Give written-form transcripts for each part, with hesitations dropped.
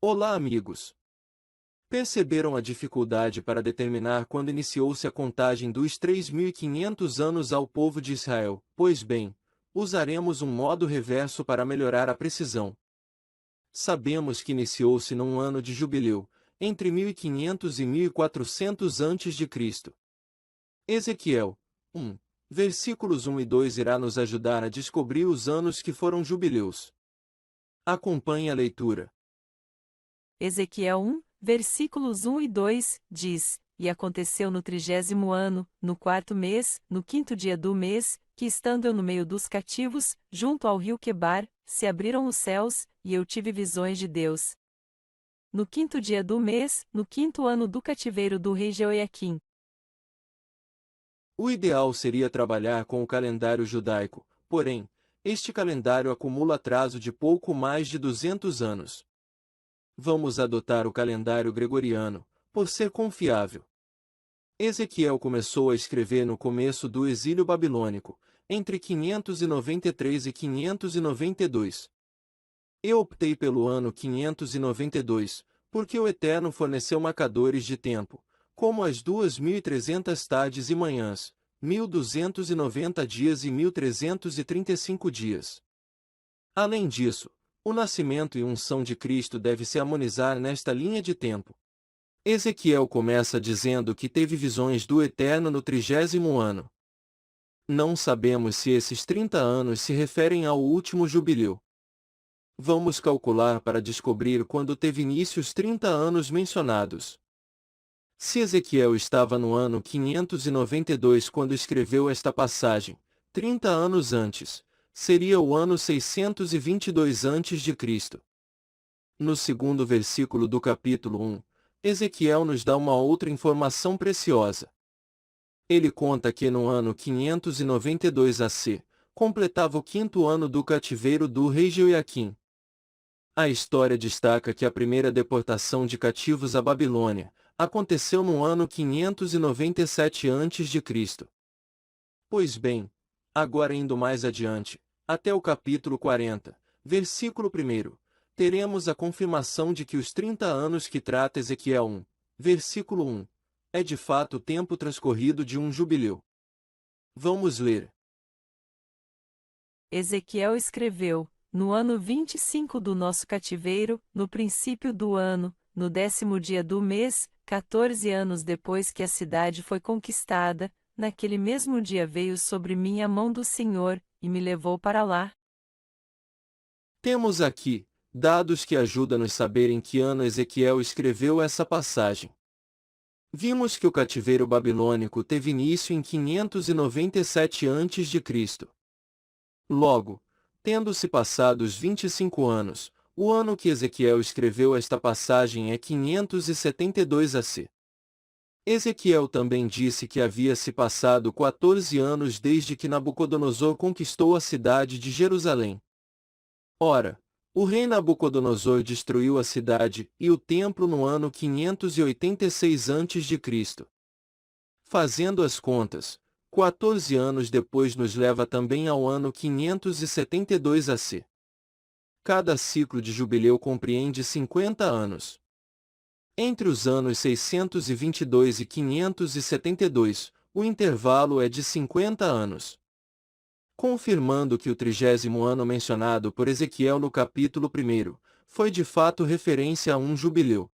Olá, amigos! Perceberam a dificuldade para determinar quando iniciou-se a contagem dos 3.500 anos ao povo de Israel? Pois bem, usaremos um modo reverso para melhorar a precisão. Sabemos que iniciou-se num ano de jubileu, entre 1500 e 1400 a.C. Ezequiel 1, versículos 1 e 2 irá nos ajudar a descobrir os anos que foram jubileus. Acompanhe a leitura. Ezequiel 1, versículos 1 e 2, diz: E aconteceu no 30º ano, no 4º mês, no 5º dia do mês, que estando eu no meio dos cativos, junto ao rio Quebar, se abriram os céus, e eu tive visões de Deus. No 5º dia do mês, no 5º ano do cativeiro do rei Jeoiaquim. O ideal seria trabalhar com o calendário judaico, porém, este calendário acumula atraso de pouco mais de 200 anos. Vamos adotar o calendário gregoriano, por ser confiável. Ezequiel começou a escrever no começo do exílio babilônico, entre 593 e 592. Eu optei pelo ano 592, porque o Eterno forneceu marcadores de tempo, como as 2.300 tardes e manhãs, 1.290 dias e 1.335 dias. Além disso, o nascimento e unção de Cristo deve se harmonizar nesta linha de tempo. Ezequiel começa dizendo que teve visões do Eterno no 30º ano. Não sabemos se esses 30 anos se referem ao último jubileu. Vamos calcular para descobrir quando teve início os 30 anos mencionados. Se Ezequiel estava no ano 592 quando escreveu esta passagem, 30 anos antes, seria o ano 622 a.C. No segundo versículo do capítulo 1, Ezequiel nos dá uma outra informação preciosa. Ele conta que no ano 592 AC, completava o 5º ano do cativeiro do rei Jeoiaquim. A história destaca que a primeira deportação de cativos à Babilônia aconteceu no ano 597 a.C. Pois bem, agora indo mais adiante, até o capítulo 40, versículo 1, teremos a confirmação de que os 30 anos que trata Ezequiel 1, versículo 1, é de fato o tempo transcorrido de um jubileu. Vamos ler. Ezequiel escreveu: No ano 25 do nosso cativeiro, no princípio do ano, no 10º dia do mês, 14 anos depois que a cidade foi conquistada, naquele mesmo dia veio sobre mim a mão do Senhor, e me levou para lá. Temos aqui dados que ajudam-nos a saber em que ano Ezequiel escreveu essa passagem. Vimos que o cativeiro babilônico teve início em 597 a.C. Logo, tendo-se passados 25 anos, o ano que Ezequiel escreveu esta passagem é 572 AC. Ezequiel também disse que havia se passado 14 anos desde que Nabucodonosor conquistou a cidade de Jerusalém. Ora, o rei Nabucodonosor destruiu a cidade e o templo no ano 586 a.C. Fazendo as contas, 14 anos depois nos leva também ao ano 572 AC. Cada ciclo de jubileu compreende 50 anos. Entre os anos 622 e 572, o intervalo é de 50 anos. Confirmando que o 30º ano mencionado por Ezequiel no capítulo 1, foi de fato referência a um jubileu.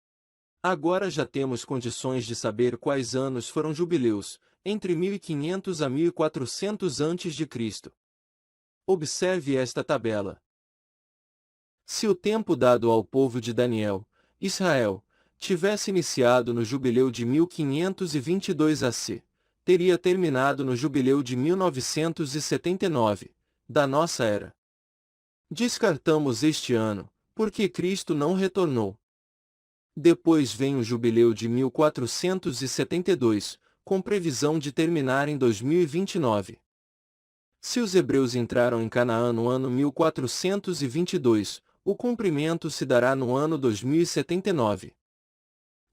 Agora já temos condições de saber quais anos foram jubileus, entre 1500 a 1400 a.C. Observe esta tabela. Se o tempo dado ao povo de Daniel, Israel, tivesse iniciado no jubileu de 1522 AC, teria terminado no jubileu de 1979, da nossa era. Descartamos este ano, porque Cristo não retornou. Depois vem o jubileu de 1472, com previsão de terminar em 2029. Se os hebreus entraram em Canaã no ano 1422, o cumprimento se dará no ano 2079.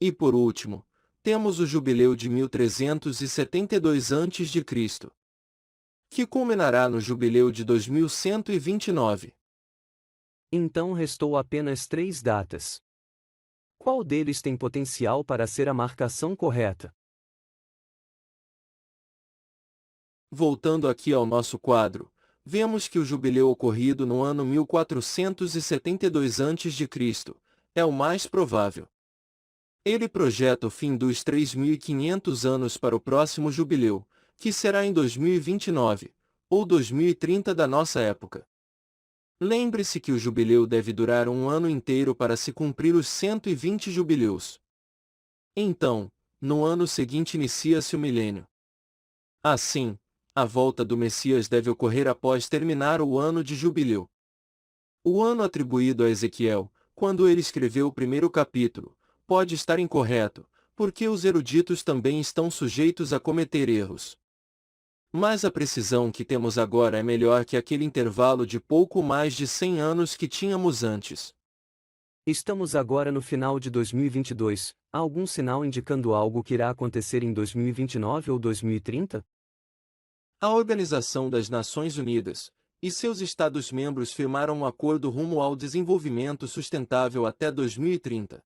E por último, temos o jubileu de 1372 a.C., que culminará no jubileu de 2129. Então restou apenas 3 datas. Qual deles tem potencial para ser a marcação correta? Voltando aqui ao nosso quadro, vemos que o jubileu ocorrido no ano 1472 a.C. é o mais provável. Ele projeta o fim dos 3.500 anos para o próximo jubileu, que será em 2029, ou 2030 da nossa época. Lembre-se que o jubileu deve durar um ano inteiro para se cumprir os 120 jubileus. Então, no ano seguinte inicia-se o milênio. Assim, a volta do Messias deve ocorrer após terminar o ano de jubileu. O ano atribuído a Ezequiel, quando ele escreveu o primeiro capítulo, pode estar incorreto, porque os eruditos também estão sujeitos a cometer erros. Mas a precisão que temos agora é melhor que aquele intervalo de pouco mais de 100 anos que tínhamos antes. Estamos agora no final de 2022, há algum sinal indicando algo que irá acontecer em 2029 ou 2030? A Organização das Nações Unidas e seus Estados-membros firmaram um acordo rumo ao desenvolvimento sustentável até 2030.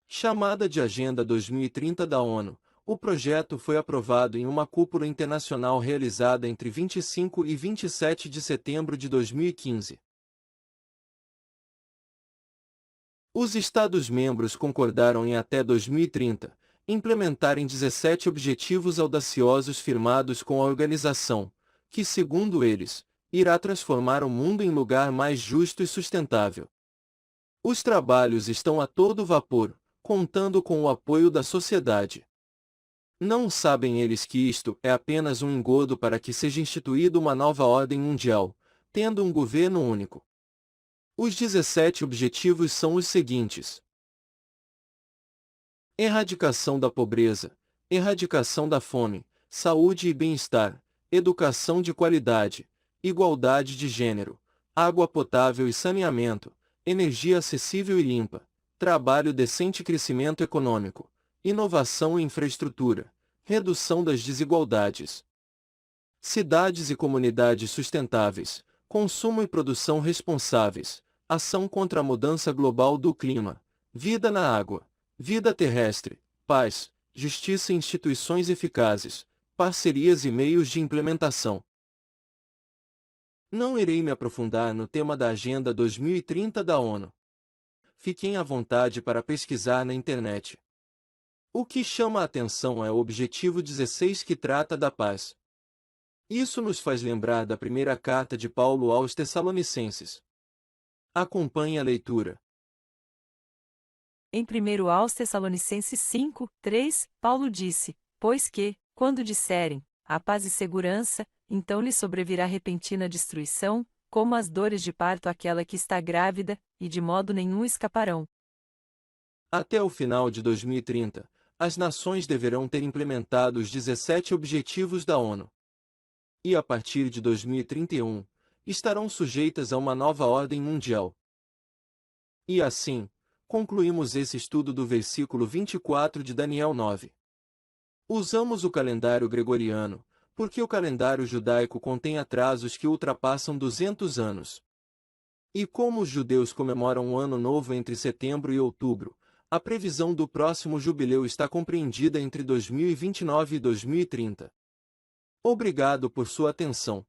Chamada de Agenda 2030 da ONU, o projeto foi aprovado em uma cúpula internacional realizada entre 25 e 27 de setembro de 2015. Os Estados-membros concordaram em até 2030 implementarem 17 objetivos audaciosos firmados com a organização, que, segundo eles, irá transformar o mundo em lugar mais justo e sustentável. Os trabalhos estão a todo vapor, contando com o apoio da sociedade. Não sabem eles que isto é apenas um engodo para que seja instituída uma nova ordem mundial, tendo um governo único. Os 17 objetivos são os seguintes: erradicação da pobreza, erradicação da fome, saúde e bem-estar, educação de qualidade, igualdade de gênero, água potável e saneamento, energia acessível e limpa, trabalho decente e crescimento econômico, inovação e infraestrutura, redução das desigualdades. Cidades e comunidades sustentáveis, consumo e produção responsáveis, ação contra a mudança global do clima, vida na água, vida terrestre, paz, justiça e instituições eficazes, parcerias e meios de implementação. Não irei me aprofundar no tema da Agenda 2030 da ONU. Fiquem à vontade para pesquisar na internet. O que chama a atenção é o objetivo 16 que trata da paz. Isso nos faz lembrar da primeira carta de Paulo aos Tessalonicenses. Acompanhe a leitura. Em 1 aos Tessalonicenses 5, 3, Paulo disse: Pois que, quando disserem, a paz e segurança, então lhe sobrevirá repentina destruição, como as dores de parto àquela que está grávida, e de modo nenhum escaparão. Até o final de 2030, as nações deverão ter implementado os 17 Objetivos da ONU. E a partir de 2031, estarão sujeitas a uma nova ordem mundial. E assim, concluímos esse estudo do versículo 24 de Daniel 9. Usamos o calendário gregoriano, porque o calendário judaico contém atrasos que ultrapassam 200 anos. E como os judeus comemoram o Ano Novo entre setembro e outubro, a previsão do próximo jubileu está compreendida entre 2029 e 2030. Obrigado por sua atenção.